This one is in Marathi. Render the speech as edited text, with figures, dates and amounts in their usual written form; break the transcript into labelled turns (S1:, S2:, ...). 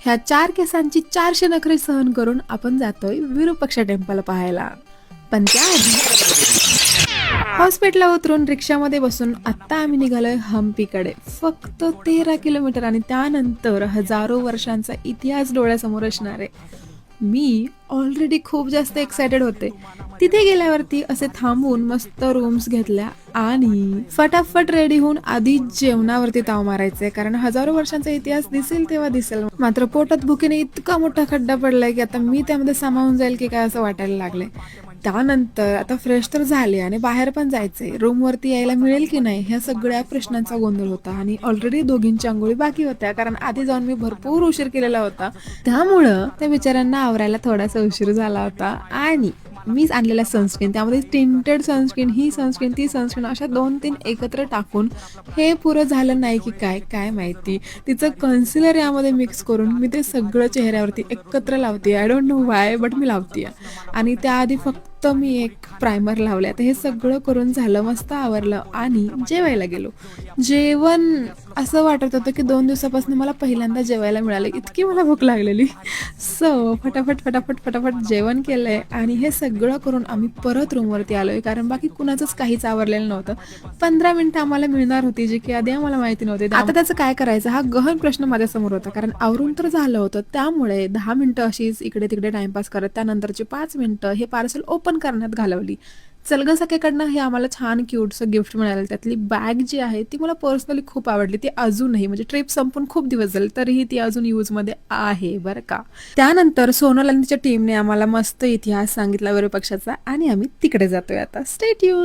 S1: ह्या 4 केसांची 400 नखरे सहन करून आपण जातोय विरूपाक्ष टेम्पल पाहायला. पण त्याआधी हॉस्पिटलला उतरून रिक्षामध्ये बसून आता आम्ही निघालोय हम्पीकडे. फक्त 13 किलोमीटर आणि त्यानंतर हजारो वर्षांचा इतिहास डोळ्यासमोर असणार आहे. मी ऑलरेडी खूप जास्त एक्सायटेड होते. तिथे गेल्यावरती असे थांबून मस्त रूम्स घेतल्या आणि फटाफट रेडी होऊन आधी जेवणावरती ताव मारायचे, कारण हजारो वर्षांचा इतिहास दिसेल तेव्हा दिसेल. मात्र पोटात भुकेने इतका मोठा खड्डा पडलाय की आता मी त्यामध्ये सामावून जाईल की काय असं वाटायला लागले. त्यानंतर आता फ्रेश तर झाले आणि बाहेर पण जायचे. रूमवरती यायला मिळेल की नाही ह्या सगळ्या प्रश्नांचा गोंधळ होता आणि ऑलरेडी दोघींच्या आंघोळी बाकी होत्या, कारण आधी जाऊन मी भरपूर उशीर केलेला होता. त्यामुळं त्या बिचाऱ्यांना आवरायला थोडासा उशीर झाला होता. आणि मीच आणलेला सनस्क्रीन, त्यामध्ये टिंटेड सनस्क्रीन, ही सनस्क्रीन ती सनस्क्रीन अशा 2-3 एकत्र टाकून हे पुरं झालं नाही की काय काय माहिती. तिचं कन्सिलर यामध्ये मिक्स करून मी ते सगळं चेहऱ्यावरती एकत्र लावते. I don't know why, but मी लावते. आणि त्याआधी फक्त मी एक प्रायमर लावले. आता हे सगळं करून झालं, मस्त आवरलं आणि जेवायला गेलो. जेवण असं वाटत होतं की 2 दिवसापासून मला पहिल्यांदा जेवायला मिळालं, इतकी मला भूक लागलेली. सो फटाफट फटाफट फटाफट जेवण केलंय आणि हे सगळं करून आम्ही परत रूमवरती आलोय, कारण बाकी कुणाचंच काहीच आवरलेलं नव्हतं. 15 मिनिटं आम्हाला मिळणार होती, जी की आधी आम्हाला माहिती नव्हती. आता त्याचं काय करायचं हा गहन प्रश्न माझ्यासमोर होता, कारण आवरून तर झालं होतं. त्यामुळे 10 मिनिटं अशीच इकडे तिकडे टाइमपास करत त्यानंतरची 5 मिनिटं हे पार्सल ओपन करण्यात घालवली. चलग सखेकडनं हे आम्हाला छान क्यूटचं गिफ्ट मिळालं. त्यातली बॅग जी आहे ती मला पर्सनली खूप आवडली. ती अजूनही, म्हणजे ट्रिप संपून खूप दिवस झाले तरीही ती अजून यूजमध्ये आहे बरं का. त्यानंतर सोनल आणि तिच्या टीमने आम्हाला मस्त इतिहास सांगितला विरूपाक्षाचा आणि आम्ही तिकडे जातोय आता. Stay tune.